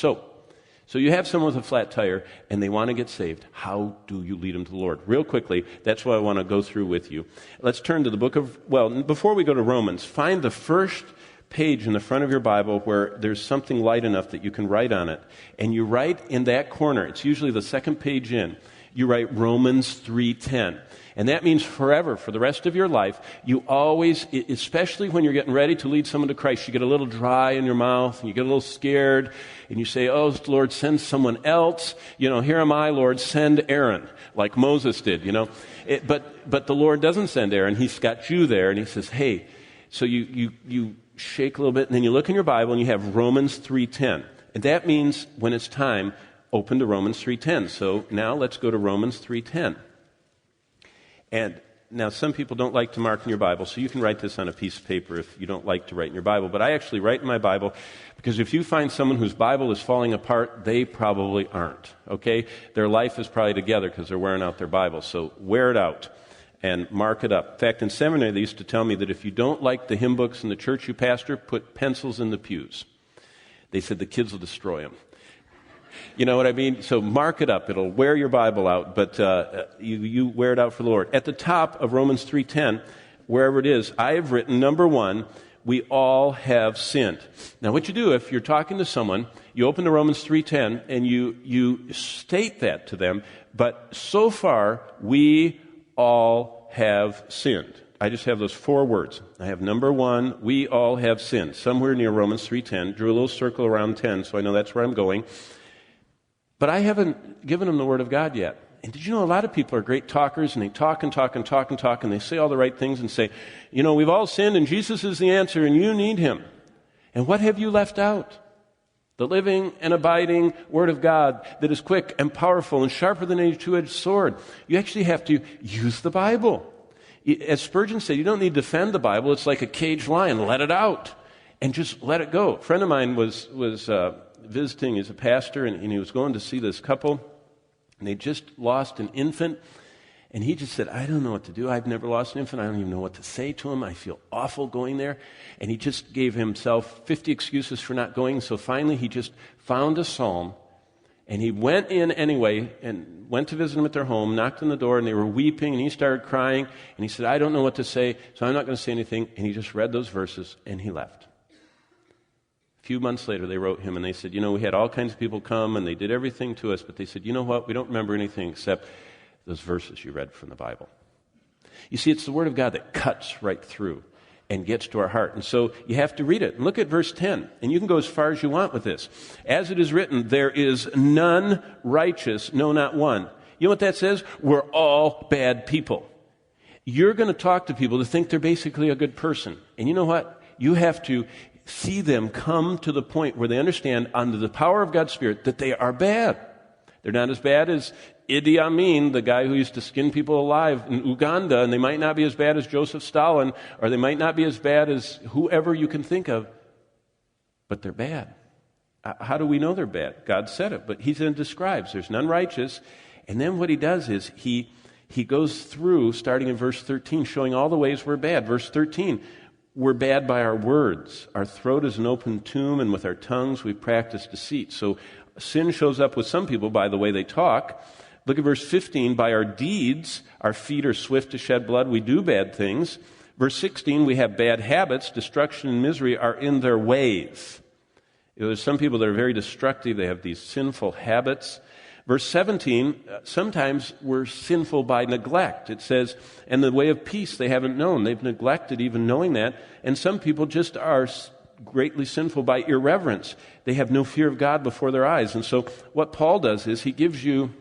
So you have someone with a flat tire, and they want to get saved. How do you lead them to the Lord? Real quickly, that's what I want to go through with you. Let's turn to the book of, before we go to Romans, find the first page in the front of your Bible where there's something light enough that you can write on it. And you write in that corner, it's usually the second page in, you write Romans 3:10. And that means forever, for the rest of your life, you always, especially when you're getting ready to lead someone to Christ, you get a little dry in your mouth, and you get a little scared, and you say, oh, Lord, send someone else. Here am I, Lord, send Aaron, like Moses did, But the Lord doesn't send Aaron. He's got you there, and he says, hey, so you shake a little bit, and then you look in your Bible, and you have Romans 3:10. And that means when it's time, open to Romans 3:10. So now let's go to Romans 3:10. And now some people don't like to mark in your Bible, so you can write this on a piece of paper if you don't like to write in your Bible. But I actually write in my Bible because if you find someone whose Bible is falling apart, they probably aren't, okay? Their life is probably together because they're wearing out their Bible. So wear it out and mark it up. In fact, in seminary, they used to tell me that if you don't like the hymn books in the church you pastor, put pencils in the pews. They said the kids will destroy them. You know what I mean? So mark it up. It'll wear your Bible out, but you wear it out for the Lord. At the top of Romans 3:10, wherever it is, I have written, number 1, we all have sinned. Now what you do if you're talking to someone, you open to Romans 3:10 and you state that to them, but so far we all have sinned. I just have those 4 words. I have number 1, we all have sinned. Somewhere near Romans 3:10, drew a little circle around 10, so I know that's where I'm going. But I haven't given them the Word of God yet. And did you know a lot of people are great talkers, and they talk and talk and talk and talk, and they say all the right things and say, we've all sinned, and Jesus is the answer, and you need Him. And what have you left out? The living and abiding Word of God that is quick and powerful and sharper than any two-edged sword. You actually have to use the Bible. As Spurgeon said, you don't need to defend the Bible. It's like a caged lion. Let it out and just let it go. A friend of mine was visiting as a pastor, and he was going to see this couple, and they just lost an infant, and he just said, I don't know what to do. I've never lost an infant. I don't even know what to say to him. I feel awful going there. And he just gave himself 50 excuses for not going, so finally he just found a psalm, and he went in anyway and went to visit them at their home, knocked on the door, and they were weeping, and he started crying, and he said, I don't know what to say, so I'm not going to say anything, and he just read those verses, and he left. A few months later, they wrote him, and they said, we had all kinds of people come, and they did everything to us, but they said, you know what, we don't remember anything except those verses you read from the Bible. You see, it's the Word of God that cuts right through and gets to our heart. And so you have to read it. And look at verse 10, and you can go as far as you want with this. As it is written, there is none righteous, no, not one. You know what that says? We're all bad people. You're going to talk to people to think they're basically a good person. And you know what? You have to see them come to the point where they understand under the power of God's Spirit that they are bad. They're not as bad as Idi Amin, the guy who used to skin people alive in Uganda, and they might not be as bad as Joseph Stalin, or they might not be as bad as whoever you can think of, but they're bad. How do we know they're bad? God said it, but He then describes there's none righteous, and then what He does is He goes through, starting in verse 13, showing all the ways we're bad. Verse 13, we're bad by our words. Our throat is an open tomb, and with our tongues we practice deceit. So sin shows up with some people by the way they talk. Look at verse 15. By our deeds, our feet are swift to shed blood. We do bad things. Verse 16, we have bad habits. Destruction and misery are in their ways. There's some people that are very destructive. They have these sinful habits. Verse 17, sometimes we're sinful by neglect. It says, and the way of peace they haven't known. They've neglected even knowing that. And some people just are greatly sinful by irreverence. They have no fear of God before their eyes. And so what Paul does is he gives you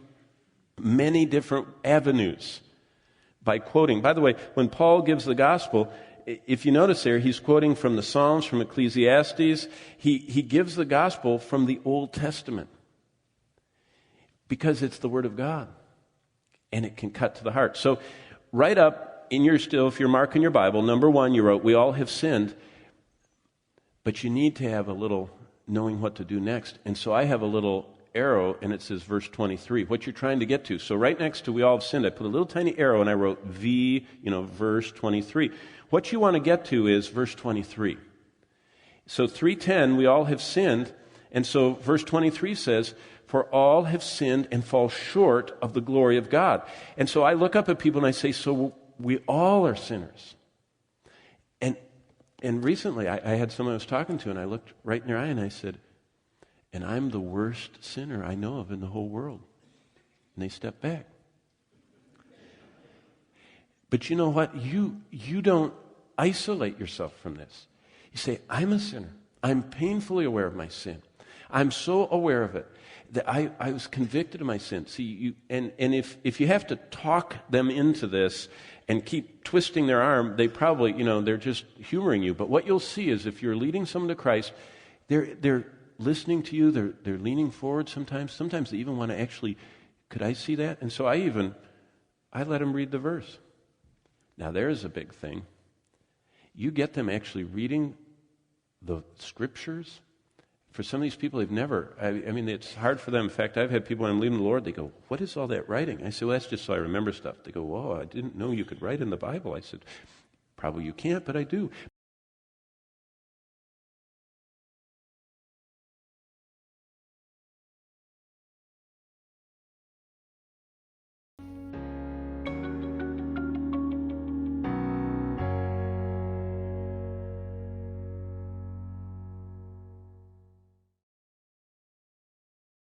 many different avenues by quoting. By the way, when Paul gives the gospel, if you notice there, he's quoting from the Psalms, from Ecclesiastes. He gives the gospel from the Old Testament because it's the Word of God and it can cut to the heart. So right up in your still, if you're marking your Bible, number 1, you wrote, we all have sinned, but you need to have a little knowing what to do next. And so I have a little arrow, and it says verse 23, what you're trying to get to. So right next to we all have sinned, I put a little tiny arrow, and I wrote V, verse 23. What you want to get to is verse 23. So 3:10, we all have sinned, And so verse 23 says, for all have sinned and fall short of the glory of God. And so I look up at people and I say, so we all are sinners. And recently I had someone I was talking to, and I looked right in their eye and I said, and I'm the worst sinner I know of in the whole world. And they stepped back. But you know what? You don't isolate yourself from this. You say, I'm a sinner. I'm painfully aware of my sin. I'm so aware of it that I was convicted of my sin. See, if you have to talk them into this and keep twisting their arm, they probably, they're just humoring you. But what you'll see is if you're leading someone to Christ, they're listening to you, they're leaning forward sometimes. Sometimes they even want to actually, could I see that? And so I let them read the verse. Now there's a big thing. You get them actually reading the scriptures. For some of these people, they've never, it's hard for them. In fact, I've had people when I'm leading the Lord, they go, what is all that writing? I say, well, that's just so I remember stuff. They go, whoa, I didn't know you could write in the Bible. I said, probably you can't, but I do.